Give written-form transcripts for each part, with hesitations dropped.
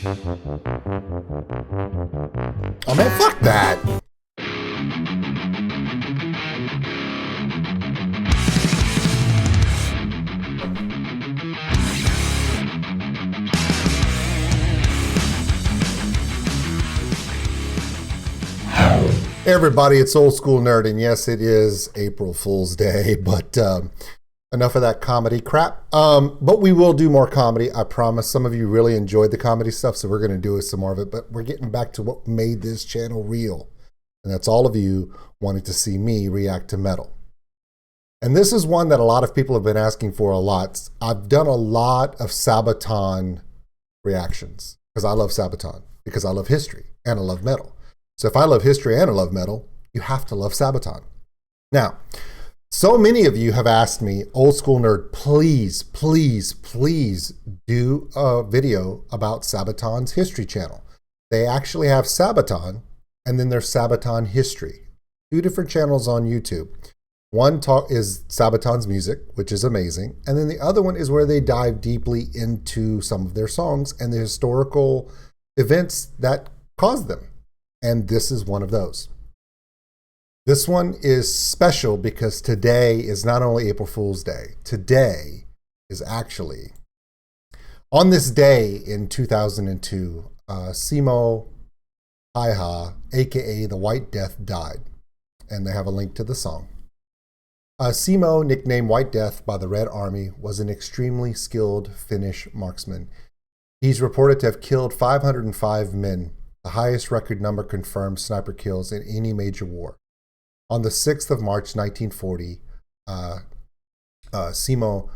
Oh man, fuck that. Hey everybody, it's Old School Nerd, and yes, it is April Fool's Day, but enough of that comedy crap. But we will do more comedy, I promise. Some of you really enjoyed the comedy stuff, so we're going to do some more of it, but we're getting back to what made this channel real, and that's all of you wanting to see me react to metal. And this is one that a lot of people have been asking for a lot. I've done a lot of Sabaton reactions, because I love Sabaton, because I love history, and I love metal. So if I love history and I love metal, you have to love Sabaton. Now, so many of you have asked me, Old School Nerd, please, please, please do a video about Sabaton's history channel. They actually have Sabaton, and then there's Sabaton History. Two different channels on YouTube. One is Sabaton's music, which is amazing. And then the other one is where they dive deeply into some of their songs and the historical events that caused them. And this is one of those. This one is special because today is not only April Fool's Day. Today is actually, on this day in 2002, Simo Häyhä, aka the White Death, died. And they have a link to the song. Simo, nicknamed White Death by the Red Army, was an extremely skilled Finnish marksman. He's reported to have killed 505 men, the highest record number confirmed sniper kills in any major war. On the 6th of March, 1940, Simo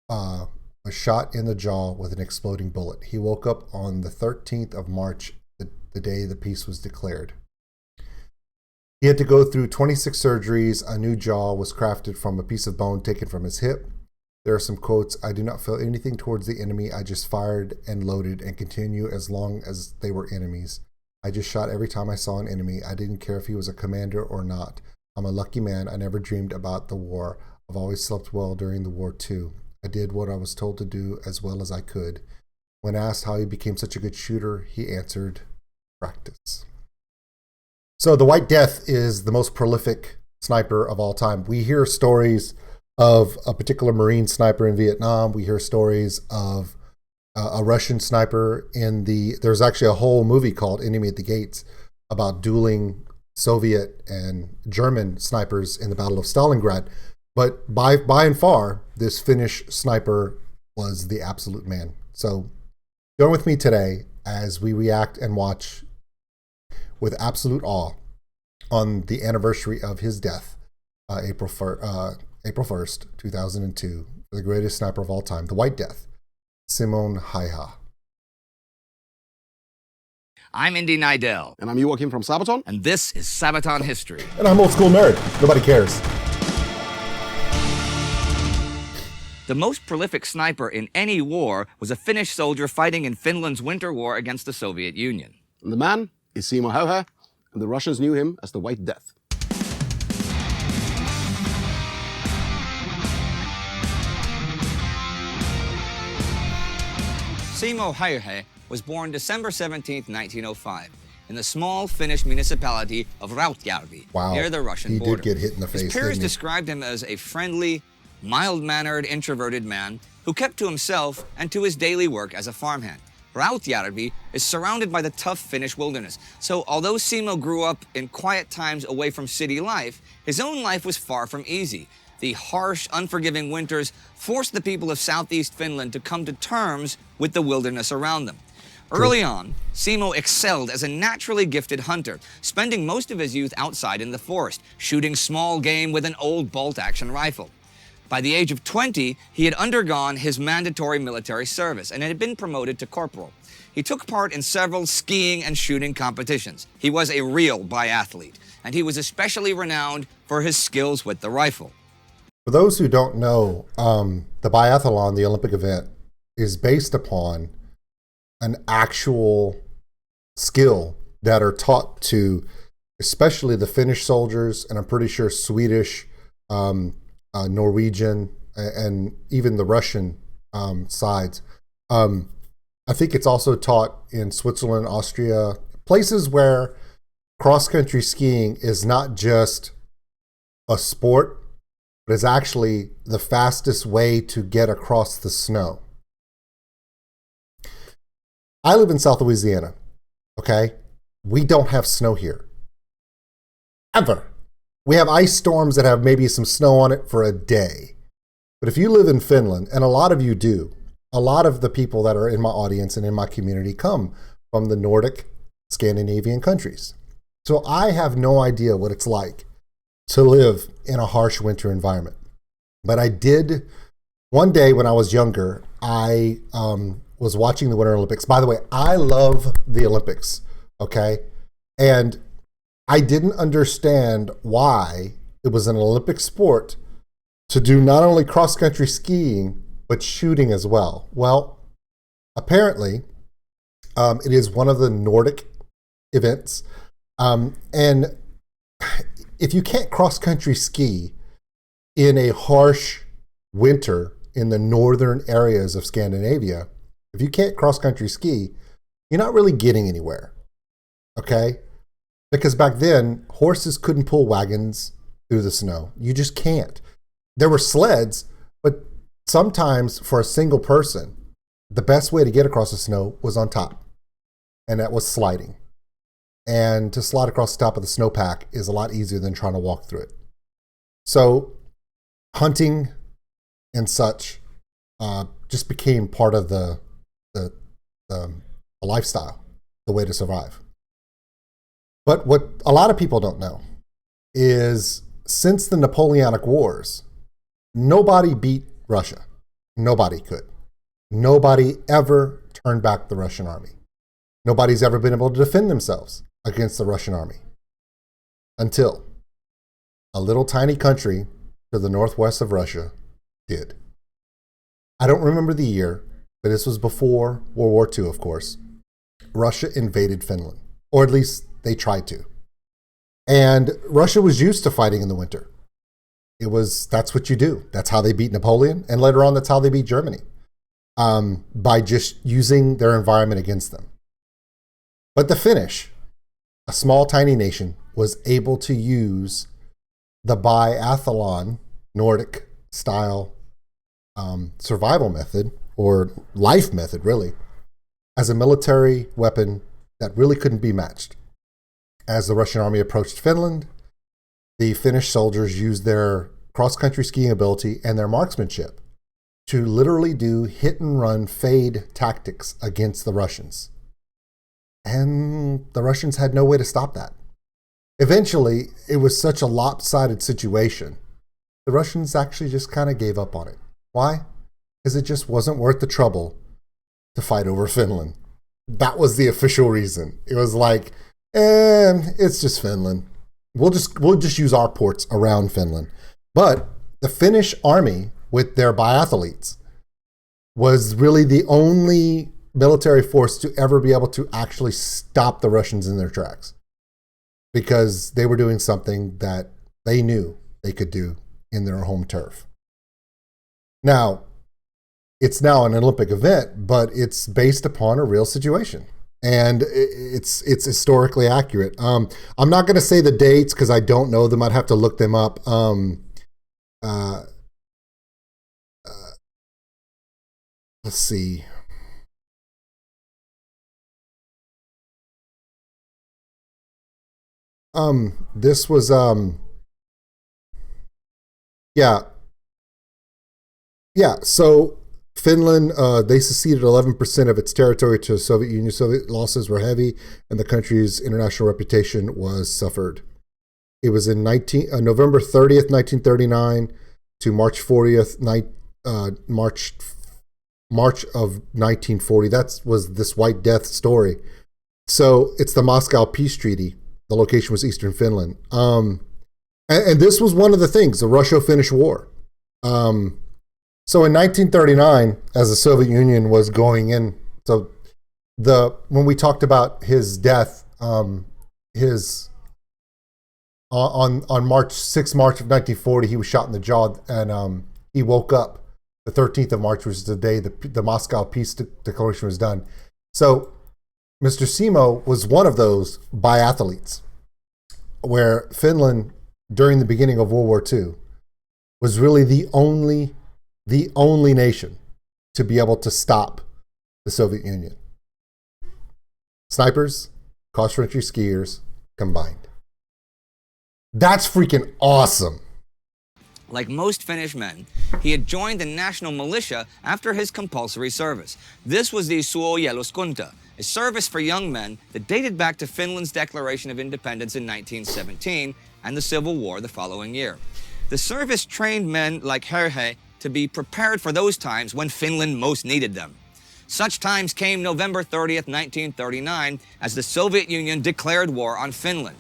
was shot in the jaw with an exploding bullet. He woke up on the 13th of March, the day the peace was declared. He had to go through 26 surgeries. A new jaw was crafted from a piece of bone taken from his hip. There are some quotes. "I do not feel anything towards the enemy. I just fired and loaded and continue as long as they were enemies. I just shot every time I saw an enemy. I didn't care if he was a commander or not. I'm a lucky man. I never dreamed about the war. I've always slept well during the war too. I did what I was told to do as well as I could." When asked how he became such a good shooter, he answered, "Practice." So the White Death is the most prolific sniper of all time. We hear stories of a particular Marine sniper in Vietnam. We hear stories of a Russian sniper there's actually a whole movie called Enemy at the Gates about dueling Soviet and German snipers in the Battle of Stalingrad. But by and far, this Finnish sniper was the absolute man. So join with me today as we react and watch with absolute awe on the anniversary of his death, April 1st, 2002, the greatest sniper of all time, the White Death, Simo Häyhä. I'm Indy Nidell. And I'm Joachim from Sabaton. And this is Sabaton History. And I'm Old School Nerd. Nobody cares. The most prolific sniper in any war was a Finnish soldier fighting in Finland's winter war against the Soviet Union. And the man is Simo Häyhä, and the Russians knew him as the White Death. Simo Häyhä was born December 17, 1905, in the small Finnish municipality of Rautjärvi, near the Russian border. He did get hit in the face, His peers described him as a friendly, mild-mannered, introverted man who kept to himself and to his daily work as a farmhand. Rautjärvi is surrounded by the tough Finnish wilderness, so although Simo grew up in quiet times away from city life, his own life was far from easy. The harsh, unforgiving winters forced the people of southeast Finland to come to terms with the wilderness around them. Early on, Simo excelled as a naturally gifted hunter, spending most of his youth outside in the forest, shooting small game with an old bolt-action rifle. By the age of 20, he had undergone his mandatory military service and had been promoted to corporal. He took part in several skiing and shooting competitions. He was a real biathlete, and he was especially renowned for his skills with the rifle. For those who don't know, the biathlon, the Olympic event, is based upon an actual skill that are taught to especially the Finnish soldiers, and I'm pretty sure Swedish, Norwegian, and even the Russian sides. I think it's also taught in Switzerland, Austria, places where cross-country skiing is not just a sport, but is actually the fastest way to get across the snow. I live in South Louisiana, okay? We don't have snow here. Ever. We have ice storms that have maybe some snow on it for a day. But if you live in Finland, and a lot of you do, a lot of the people that are in my audience and in my community come from the Nordic, Scandinavian countries. So I have no idea what it's like to live in a harsh winter environment. But I did, one day when I was younger, I was watching the Winter Olympics. By the way, I love the Olympics, okay? And I didn't understand why it was an Olympic sport to do not only cross-country skiing, but shooting as well. Well, apparently, it is one of the Nordic events. And if you can't cross-country ski in a harsh winter in the northern areas of Scandinavia, if you can't cross-country ski, you're not really getting anywhere, okay? Because back then, horses couldn't pull wagons through the snow. You just can't. There were sleds, but sometimes for a single person, the best way to get across the snow was on top, and that was sliding. And to slide across the top of the snowpack is a lot easier than trying to walk through it. So hunting and such just became part of the lifestyle, the way to survive. But what a lot of people don't know is since the Napoleonic Wars, nobody beat Russia. Nobody could. Nobody ever turned back the Russian army. Nobody's ever been able to defend themselves against the Russian army until a little tiny country to the northwest of Russia did. I don't remember the year, but this was before World War II, of course. Russia invaded Finland, or at least they tried to. And Russia was used to fighting in the winter. That's what you do. That's how they beat Napoleon. And later on, that's how they beat Germany, by just using their environment against them. But the Finnish, a small, tiny nation, was able to use the biathlon, Nordic style survival method, or life method, really, as a military weapon that really couldn't be matched. As the Russian army approached Finland, the Finnish soldiers used their cross-country skiing ability and their marksmanship to literally do hit-and-run fade tactics against the Russians. And the Russians had no way to stop that. Eventually, it was such a lopsided situation, the Russians actually just kind of gave up on it. Why? Because it just wasn't worth the trouble to fight over Finland. That was the official reason. It was like, it's just Finland. We'll just use our ports around Finland. But the Finnish army, with their biathletes, was really the only military force to ever be able to actually stop the Russians in their tracks, because they were doing something that they knew they could do in their home turf. Now, it's now an Olympic event, but it's based upon a real situation. And it's historically accurate. I'm not going to say the dates because I don't know them. I'd have to look them up. Let's see. This was so Finland, they seceded 11% of its territory to the Soviet Union. Soviet losses were heavy, and the country's international reputation was suffered. It was in November 30th, 1939 to March 40th, March of 1940. That was this White Death story. So it's the Moscow Peace Treaty. The location was Eastern Finland. And this was one of the things, the Russo-Finnish War. So in 1939, as the Soviet Union was going in, so when we talked about his death, on March 6th, March of 1940, he was shot in the jaw, and he woke up The 13th of March was the day the Moscow Peace Declaration was done. So Mr. Simo was one of those biathletes where Finland, during the beginning of World War II, was really the only nation to be able to stop the Soviet Union. Snipers, cross-country skiers combined. That's freaking awesome. Like most Finnish men, he had joined the national militia after his compulsory service. This was the suojeluskunta, a service for young men that dated back to Finland's Declaration of Independence in 1917 and the Civil War the following year. The service trained men like Häyhä to be prepared for those times when Finland most needed them. Such times came November 30th, 1939, as the Soviet Union declared war on Finland.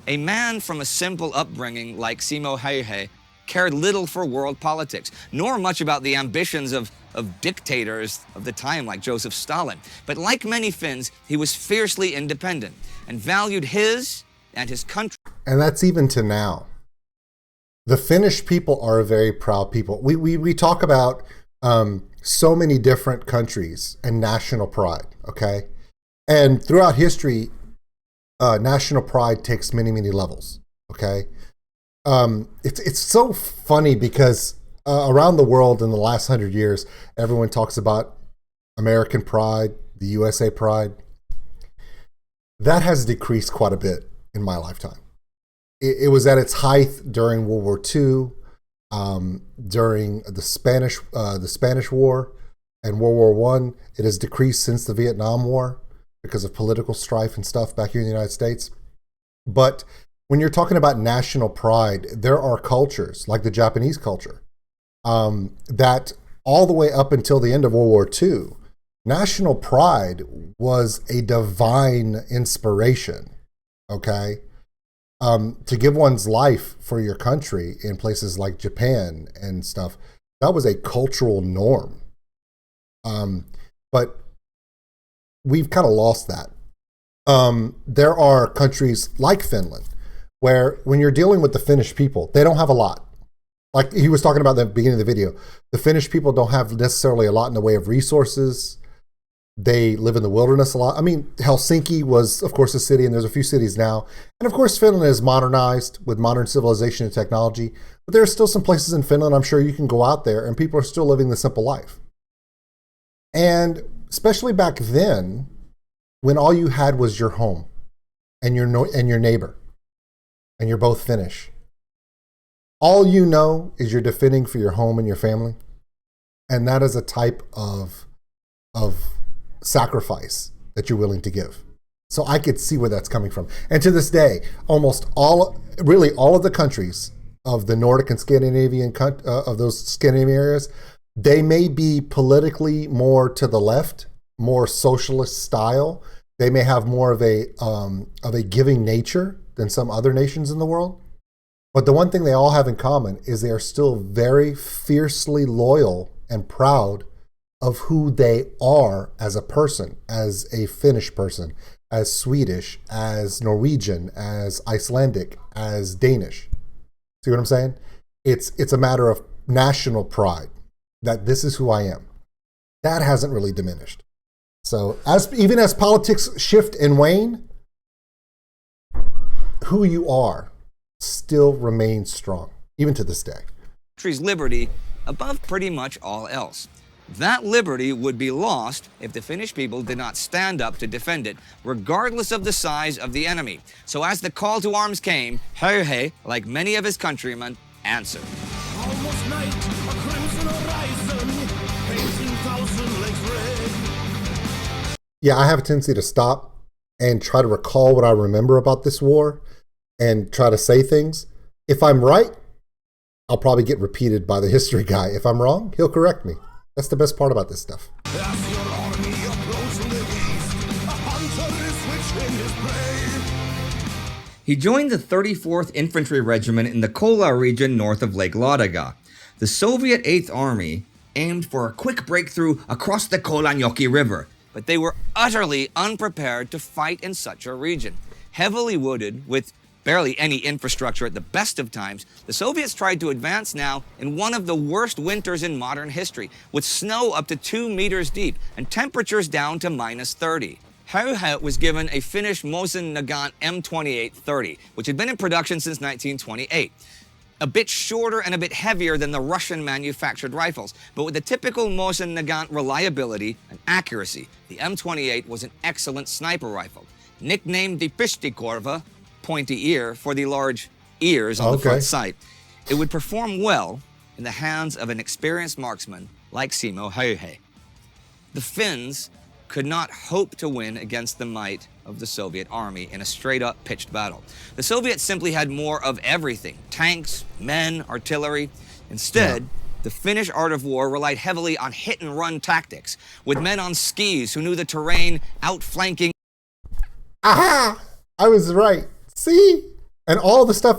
A man from a simple upbringing like Simo Häyhä cared little for world politics, nor much about the ambitions of dictators of the time like Joseph Stalin. But like many Finns, he was fiercely independent and valued his and his country. And that's even to now. The Finnish people are a very proud people. We talk about so many different countries and national pride, okay? And throughout history, national pride takes many, many levels, okay? It's so funny because around the world in the last 100 years, everyone talks about American pride, the USA pride. That has decreased quite a bit in my lifetime. It was at its height during World War II, during the Spanish War and World War I. It has decreased since the Vietnam War because of political strife and stuff back here in the United States. But when you're talking about national pride, there are cultures like the Japanese culture that all the way up until the end of World War II, national pride was a divine inspiration, okay? To give one's life for your country in places like Japan and stuff, that was a cultural norm. But we've kind of lost that. There are countries like Finland where when you're dealing with the Finnish people, they don't have a lot. Like he was talking about at the beginning of the video, the Finnish people don't have necessarily a lot in the way of resources. They live in the wilderness a lot. I mean, Helsinki was, of course, a city, and there's a few cities now. And of course, Finland is modernized with modern civilization and technology. But there are still some places in Finland, I'm sure you can go out there, and people are still living the simple life. And especially back then, when all you had was your home and your neighbor, and you're both Finnish. All you know is you're defending for your home and your family. And that is a type of sacrifice that you're willing to give. So I could see where that's coming from. And to this day, almost all of the countries of the Nordic and Scandinavian, of those Scandinavian areas, they may be politically more to the left, more socialist style. They may have more of a giving nature than some other nations in the world. But the one thing they all have in common is they are still very fiercely loyal and proud of who they are as a person, as a Finnish person, as Swedish, as Norwegian, as Icelandic, as Danish. See what I'm saying? It's a matter of national pride, that this is who I am. That hasn't really diminished. So even as politics shift and wane, who you are still remains strong, even to this day. Country's liberty above pretty much all else. That liberty would be lost if the Finnish people did not stand up to defend it, regardless of the size of the enemy. So as the call to arms came, Häyhä, like many of his countrymen, answered. Almost night, a crimson horizon, painting thousand legs red. Yeah, I have a tendency to stop and try to recall what I remember about this war and try to say things. If I'm right, I'll probably get repeated by the history guy. If I'm wrong, he'll correct me. That's the best part about this stuff. As your army approaches the east, a hunter is switching his prey. He joined the 34th Infantry Regiment in the Kola region north of Lake Ladoga. The Soviet 8th Army aimed for a quick breakthrough across the Kolanjoki River, but they were utterly unprepared to fight in such a region. Heavily wooded, with barely any infrastructure at the best of times, the Soviets tried to advance now in one of the worst winters in modern history, with snow up to 2 meters deep and temperatures down to -30. Häyhä was given a Finnish Mosin Nagant M28-30, which had been in production since 1928. A bit shorter and a bit heavier than the Russian-manufactured rifles, but with the typical Mosin Nagant reliability and accuracy, the M28 was an excellent sniper rifle. Nicknamed the Pistikorva, pointy ear, for the large ears on the front sight, it would perform well in the hands of an experienced marksman like Simo Häyhä. The Finns could not hope to win against the might of the Soviet army in a straight-up pitched battle. The Soviets simply had more of everything: tanks, men, artillery. Instead, the Finnish art of war relied heavily on hit-and-run tactics, with men on skis who knew the terrain, outflanking. Aha! I was right. See? And all the stuff,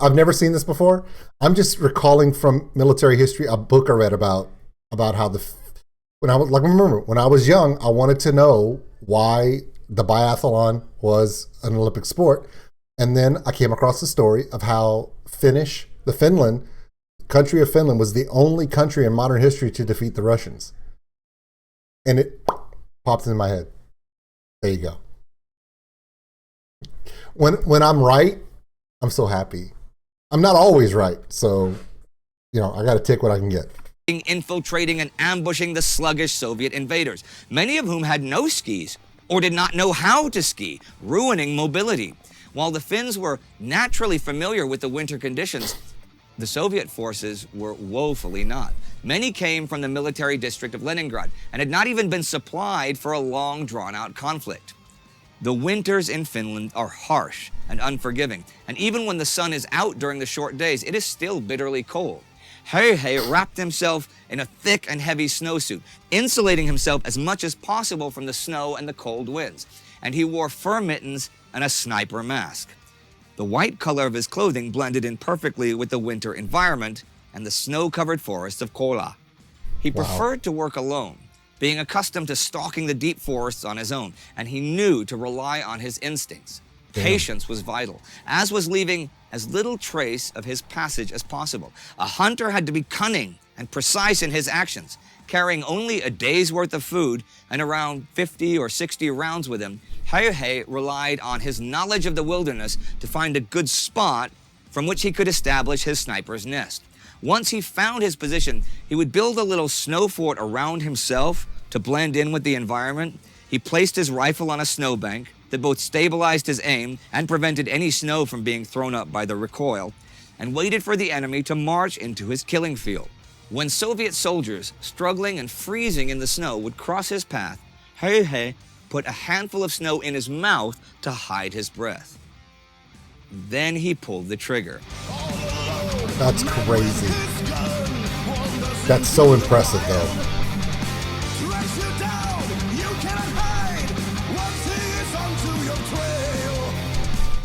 I've never seen this before. I'm just recalling from military history, a book I read about how when I was young, I wanted to know why the biathlon was an Olympic sport. And then I came across the story of how country of Finland was the only country in modern history to defeat the Russians. And it popped into my head. There you go. When I'm right, I'm so happy. I'm not always right. So, I got to take what I can get. Infiltrating and ambushing the sluggish Soviet invaders, many of whom had no skis or did not know how to ski, ruining mobility. While the Finns were naturally familiar with the winter conditions, the Soviet forces were woefully not. Many came from the military district of Leningrad and had not even been supplied for a long, drawn-out conflict. The winters in Finland are harsh and unforgiving, and even when the sun is out during the short days, it is still bitterly cold. Häyhä wrapped himself in a thick and heavy snowsuit, insulating himself as much as possible from the snow and the cold winds, and he wore fur mittens and a sniper mask. The white color of his clothing blended in perfectly with the winter environment and the snow-covered forests of Kola. He preferred to work alone, being accustomed to stalking the deep forests on his own, and he knew to rely on his instincts. Patience was vital, as was leaving as little trace of his passage as possible. A hunter had to be cunning and precise in his actions. Carrying only a day's worth of food and around 50 or 60 rounds with him, Häyhä relied on his knowledge of the wilderness to find a good spot from which he could establish his sniper's nest. Once he found his position, he would build a little snow fort around himself to blend in with the environment. He placed his rifle on a snowbank that both stabilized his aim and prevented any snow from being thrown up by the recoil, and waited for the enemy to march into his killing field. When Soviet soldiers, struggling and freezing in the snow, would cross his path, Häyhä put a handful of snow in his mouth to hide his breath. Then he pulled the trigger. That's crazy. That's so impressive, though.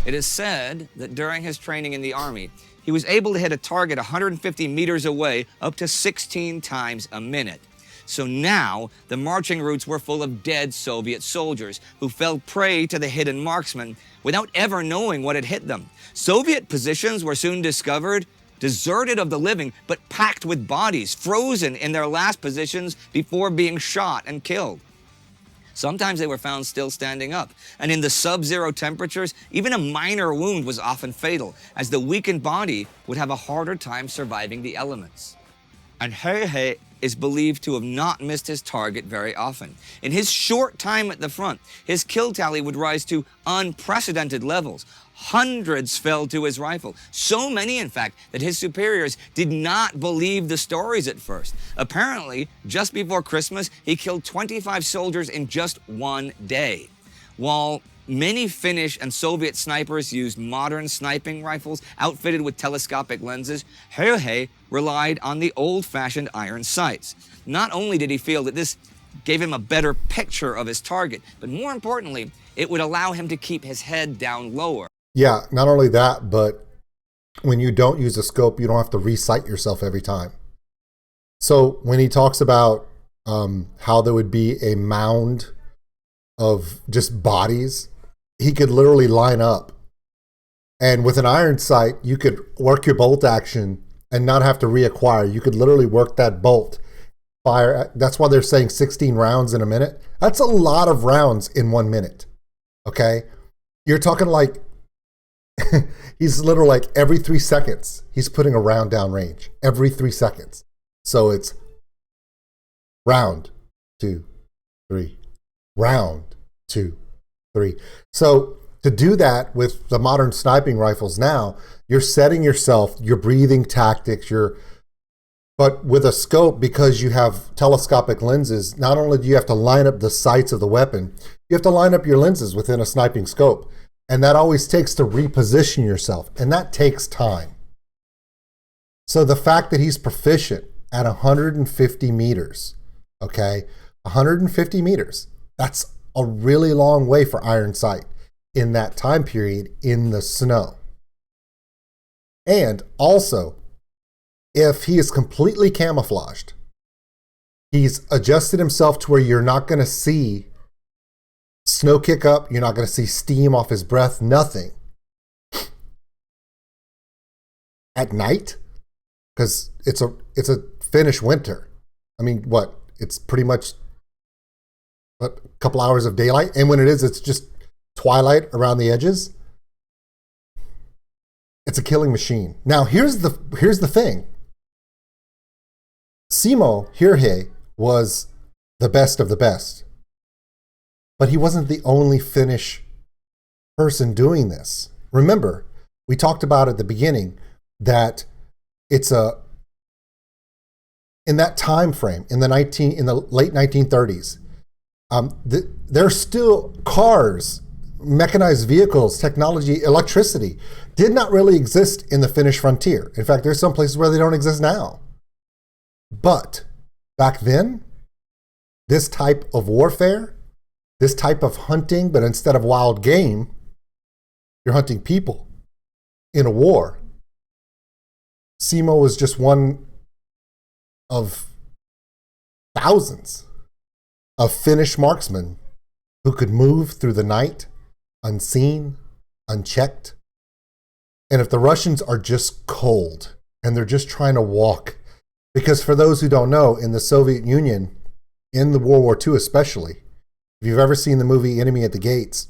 It is said that during his training in the army, he was able to hit a target 150 meters away up to 16 times a minute. So now, the marching routes were full of dead Soviet soldiers who fell prey to the hidden marksman without ever knowing what had hit them. Soviet positions were soon discovered, deserted of the living, but packed with bodies, frozen in their last positions before being shot and killed. Sometimes they were found still standing up, and in the sub-zero temperatures, even a minor wound was often fatal, as the weakened body would have a harder time surviving the elements. And Häyhä is believed to have not missed his target very often. In his short time at the front, his kill tally would rise to unprecedented levels. Hundreds fell to his rifle. So many, in fact, that his superiors did not believe the stories at first. Apparently, just before Christmas, he killed 25 soldiers in just one day. While many Finnish and Soviet snipers used modern sniping rifles outfitted with telescopic lenses, Häyhä relied on the old-fashioned iron sights. Not only did he feel that this gave him a better picture of his target, but more importantly, it would allow him to keep his head down lower. Yeah, not only that, but when you don't use a scope, you don't have to re-sight yourself every time. So when he talks about how there would be a mound of just bodies, he could literally line up And with an iron sight, you could work your bolt action and not have to reacquire. You could literally work that bolt, fire. That's why they're saying 16 rounds in a minute. That's a lot of rounds in 1 minute. Okay? You're talking like, he's literally like every 3 seconds, he's putting a round down range. Every 3 seconds. So it's round, 2, 3, round, 2, 3. So to do that with the modern sniping rifles now, you're setting yourself, your breathing tactics, but with a scope, because you have telescopic lenses, not only do you have to line up the sights of the weapon, you have to line up your lenses within a sniping scope. And that always takes to reposition yourself, and that takes time. So the fact that he's proficient at 150 meters, okay, 150 meters, that's a really long way for iron sight in that time period in the snow. And also, if he is completely camouflaged, he's adjusted himself to where you're not going to see snow kick up, you're not going to see steam off his breath, nothing. At night, because it's a Finnish winter. I mean, what? It's pretty much a couple hours of daylight, and when it is, it's just twilight around the edges. It's a killing machine. Now, here's the thing. Simo Häyhä was the best of the best, but he wasn't the only Finnish person doing this. Remember, we talked about at the beginning that it's in that time frame in the late 1930s. There's still cars, mechanized vehicles, technology, electricity did not really exist in the Finnish frontier. In fact, there's some places where they don't exist now. But back then, this type of warfare, this type of hunting, but instead of wild game, you're hunting people in a war. Simo was just one of thousands of Finnish marksmen who could move through the night unseen, unchecked. And if the Russians are just cold and they're just trying to walk, because for those who don't know, in the Soviet Union, in the World War II especially, if you've ever seen the movie Enemy at the Gates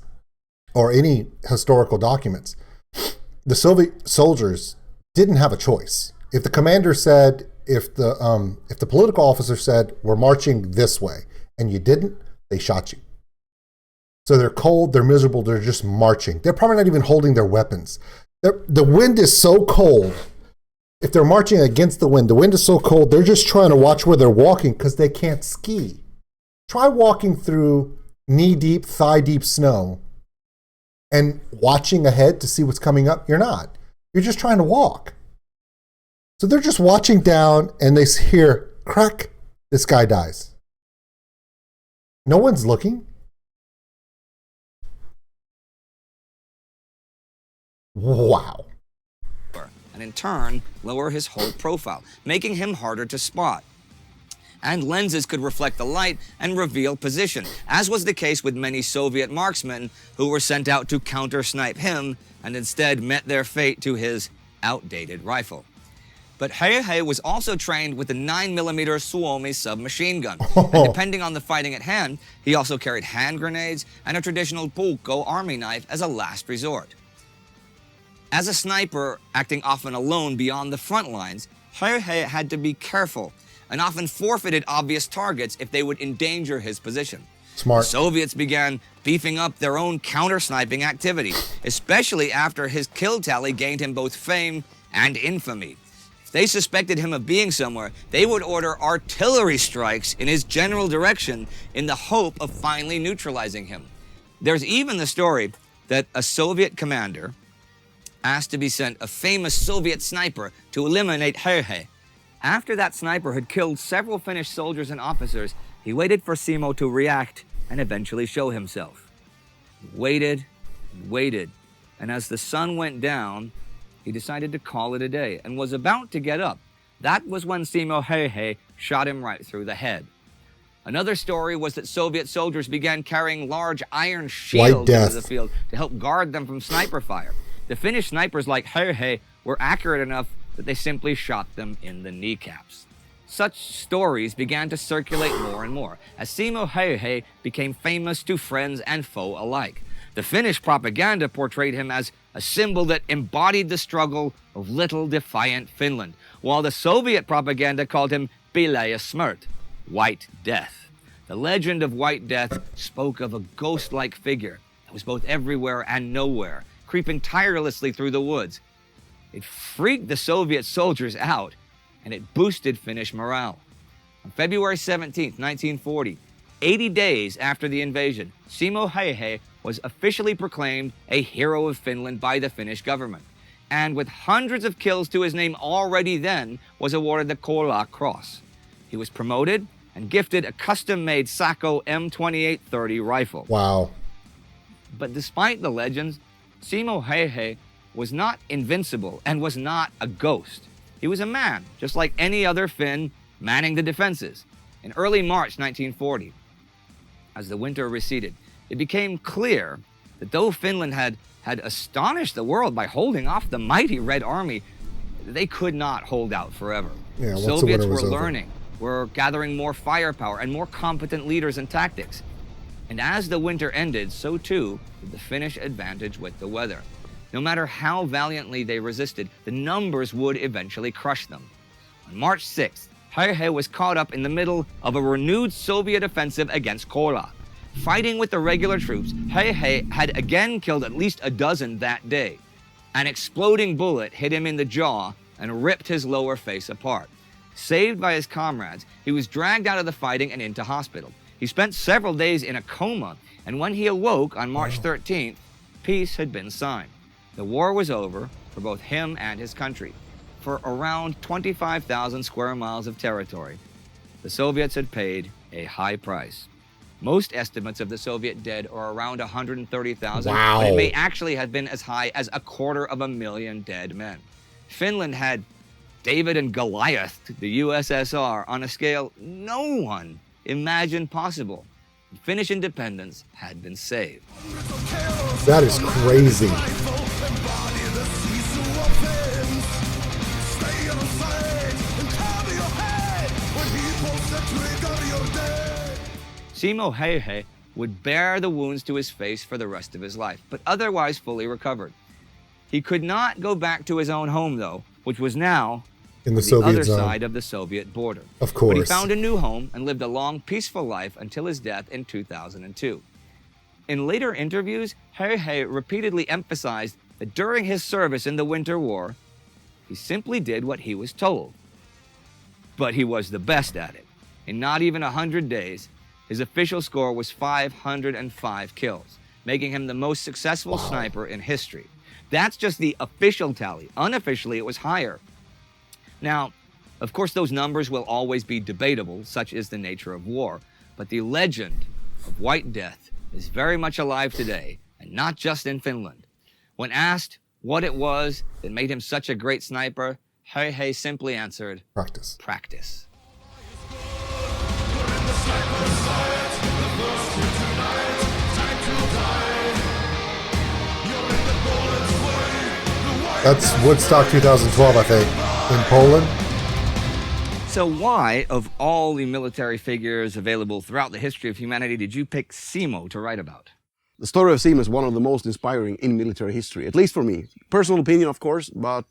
or any historical documents, the Soviet soldiers didn't have a choice. If the commander said, if the political officer said, we're marching this way, and you didn't, they shot you. So they're cold, they're miserable, they're just marching. They're probably not even holding their weapons. The wind is so cold. If they're marching against the wind is so cold, they're just trying to watch where they're walking because they can't ski. Try walking through knee-deep, thigh-deep snow and watching ahead to see what's coming up. You're not. You're just trying to walk. So they're just watching down and they hear, crack, this guy dies. No one's looking. Wow. And in turn, lower his whole profile, making him harder to spot. And lenses could reflect the light and reveal position, as was the case with many Soviet marksmen who were sent out to counter-snipe him and instead met their fate to his outdated rifle. But Häyhä was also trained with the 9mm Suomi submachine gun. And depending on the fighting at hand, he also carried hand grenades and a traditional pulkko army knife as a last resort. As a sniper, acting often alone beyond the front lines, Häyhä had to be careful and often forfeited obvious targets if they would endanger his position. Smart. The Soviets began beefing up their own counter-sniping activity, especially after his kill tally gained him both fame and infamy. If they suspected him of being somewhere, they would order artillery strikes in his general direction in the hope of finally neutralizing him. There's even the story that a Soviet commander asked to be sent a famous Soviet sniper to eliminate Häyhä. After that sniper had killed several Finnish soldiers and officers, he waited for Simo to react and eventually show himself. He waited and waited, and as the sun went down, he decided to call it a day and was about to get up. That was when Simo Häyhä shot him right through the head. Another story was that Soviet soldiers began carrying large iron shields into the field to help guard them from sniper fire. The Finnish snipers like Häyhä were accurate enough that they simply shot them in the kneecaps. Such stories began to circulate more and more as Simo Häyhä became famous to friends and foe alike. The Finnish propaganda portrayed him as a symbol that embodied the struggle of little defiant Finland, while the Soviet propaganda called him Pimeä smrt, White Death. The legend of White Death spoke of a ghost-like figure that was both everywhere and nowhere, creeping tirelessly through the woods. It freaked the Soviet soldiers out, and it boosted Finnish morale. On February 17, 1940, 80 days after the invasion, Simo Häyhä was officially proclaimed a hero of Finland by the Finnish government, and with hundreds of kills to his name already then, was awarded the Kola Cross. He was promoted and gifted a custom-made Sako M2830 rifle. Wow. But despite the legends, Simo Häyhä was not invincible and was not a ghost. He was a man, just like any other Finn, manning the defenses. In early March 1940, as the winter receded, it became clear that though Finland had astonished the world by holding off the mighty Red Army, they could not hold out forever. Yeah, once the Soviets winter was were over. learning, were gathering more firepower and more competent leaders and tactics. And as the winter ended, so too did the Finnish advantage with the weather. No matter how valiantly they resisted, the numbers would eventually crush them. On March 6th, Häyhä was caught up in the middle of a renewed Soviet offensive against Kola. Fighting with the regular troops, Häyhä had again killed at least a dozen that day. An exploding bullet hit him in the jaw and ripped his lower face apart. Saved by his comrades, he was dragged out of the fighting and into hospital. He spent several days in a coma, and when he awoke on March 13th, peace had been signed. The war was over for both him and his country. For around 25,000 square miles of territory, the Soviets had paid a high price. Most estimates of the Soviet dead are around 130,000, Wow. but it may actually have been as high as 250,000 dead men. Finland had David and Goliath, the USSR, on a scale no one imagined possible. Finnish independence had been saved. That is crazy. Simo Häyhä would bear the wounds to his face for the rest of his life, but otherwise fully recovered. He could not go back to his own home, though, which was now In the on the Soviet other zone. side of the Soviet border. Of But he course. found a new home and lived a long, peaceful life until his death in 2002. In later interviews, Häyhä repeatedly emphasized that during his service in the Winter War, he simply did what he was told. But he was the best at it. In not even 100 days, his official score was 505 kills, making him the most successful sniper in history. That's just the official tally. Unofficially, it was higher. Now, of course, those numbers will always be debatable, such is the nature of war, but the legend of White Death is very much alive today, and not just in Finland. When asked what it was that made him such a great sniper, Häyhä simply answered, Practice. practice. That's Woodstock 2012, I think, in Poland. So why, of all the military figures available throughout the history of humanity, did you pick Simo to write about? The story of Simo is one of the most inspiring in military history, at least for me. Personal opinion, of course, but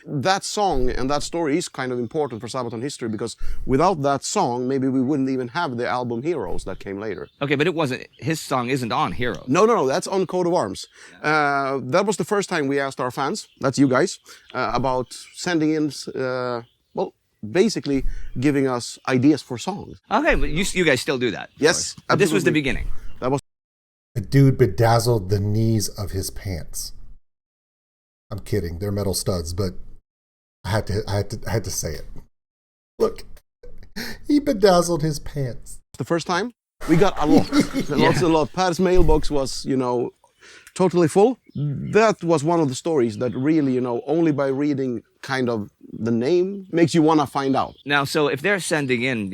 that song and that story is kind of important for Sabaton history because without that song, maybe we wouldn't even have the album Heroes that came later. Okay, but it wasn't, his song isn't on Hero. No, that's on Coat of Arms. That was the first time we asked our fans, that's you guys, about sending in, basically giving us ideas for songs. Okay, but you guys still do that. of Yes, course. But this was the absolutely. beginning. That was A dude bedazzled the knees of his pants. I'm kidding. They're metal studs, but I had to say it. Look, he bedazzled his pants. the first time. We got a lot, lots and lot. Pat's mailbox was, totally full. That was one of the stories that really, only by reading kind of the name makes you want to find out. Now, so if they're sending in,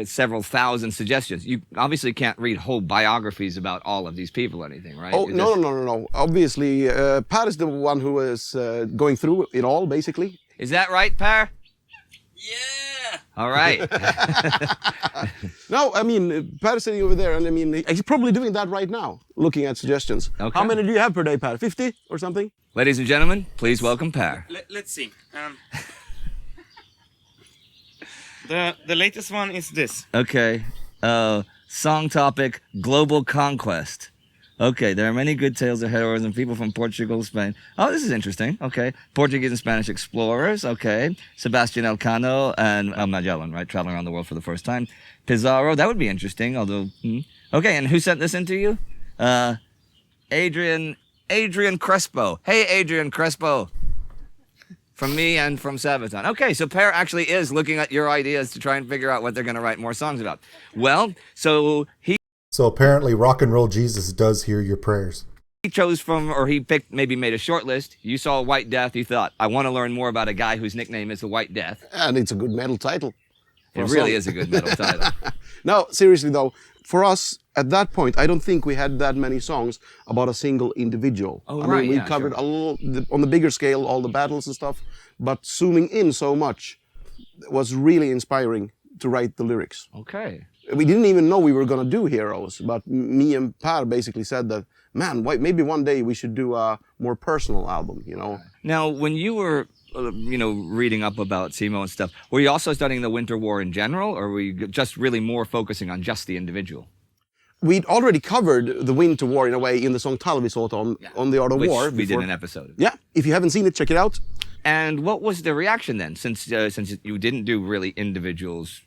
several thousand suggestions. You obviously can't read whole biographies about all of these people or anything, right? Oh, You're no, just- no. Obviously, Per is the one who is going through it all, basically. Is that right, Per? Yeah. All right. No, I mean, Per is sitting over there, and I mean, he's probably doing that right now, looking at suggestions. Okay. How many do you have per day, Per? 50 or something? Ladies and gentlemen, please welcome Per. Let's see. The latest one is this. Okay. Song topic, Global Conquest. Okay, there are many good tales of heroism, people from Portugal, Spain. Oh, this is interesting. Okay. Portuguese and Spanish explorers. Okay. Sebastian Elcano and El Magellan, right? Traveling around the world for the first time. Pizarro, that would be interesting, although... Okay, and who sent this in to you? Adrian Crespo. Hey, Adrian Crespo. From me and from Sabaton. Okay, so Per actually is looking at your ideas to try and figure out what they're going to write more songs about. Well, so he apparently rock and roll Jesus does hear your prayers. chose from, or he picked, maybe made a short list. You saw White Death. You thought, I want to learn more about a guy whose nickname is the White Death. And it's a good metal title. It really is a good metal title. No, seriously though, for us, at that point, I don't think we had that many songs about a single individual. Oh, I right, mean, we yeah, covered sure. a little, on the bigger scale, all the battles and stuff, but zooming in so much was really inspiring to write the lyrics. Okay. We didn't even know we were going to do heroes, but me and Per basically said that, man, maybe one day we should do a more personal album, you know? Now, when you were, reading up about Simo and stuff, were you also studying the Winter War in general, or were you just really more focusing on just the individual? We'd already covered the Winter War in a way in the song Talvisota on the Art of Which War. we did before. an episode. Yeah, if you haven't seen it, check it out. And what was the reaction then, since you didn't do really individuals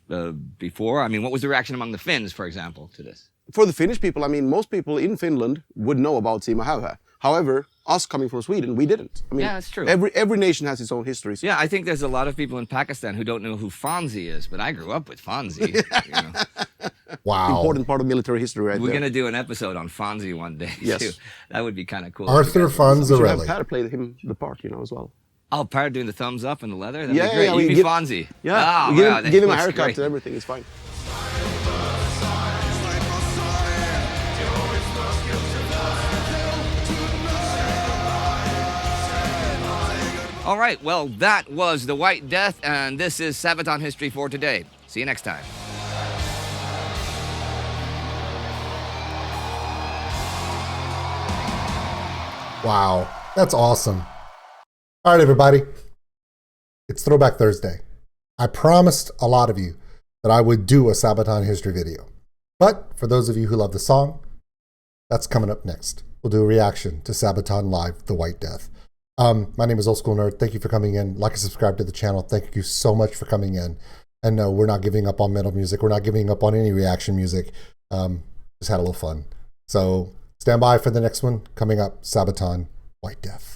before? I mean, what was the reaction among the Finns, for example, to this? For the Finnish people, I mean, most people in Finland would know about Simo Häyhä. However, us coming from Sweden, we didn't. I mean, Yeah, that's true. Every nation has its own histories. Yeah, I think there's a lot of people in Pakistan who don't know who Fonzie is, but I grew up with Fonzie. Wow. Important part of military history right We're there. going to do an episode on Fonzie one day, Yes. too. That would be kind of cool. Arthur We should have Fonzarelli. Per play him the part, as well. Oh, Per doing the thumbs up and the leather? That'd Yeah, be great. yeah, You'd we be give- Fonzie. Yeah, Oh, give, wow, him, that give him a looks haircut great. and everything, it's fine. All right, well, that was The White Death, and this is Sabaton History for today. See you next time. Wow, that's awesome. All right, everybody. It's Throwback Thursday. I promised a lot of you that I would do a Sabaton history video. But for those of you who love the song, that's coming up next. We'll do a reaction to Sabaton Live, The White Death. My name is Old School Nerd. Thank you for coming in. Like and subscribe to the channel. Thank you so much for coming in. And no, we're not giving up on metal music. We're not giving up on any reaction music. Just had a little fun. So stand by for the next one coming up, Sabaton White Death.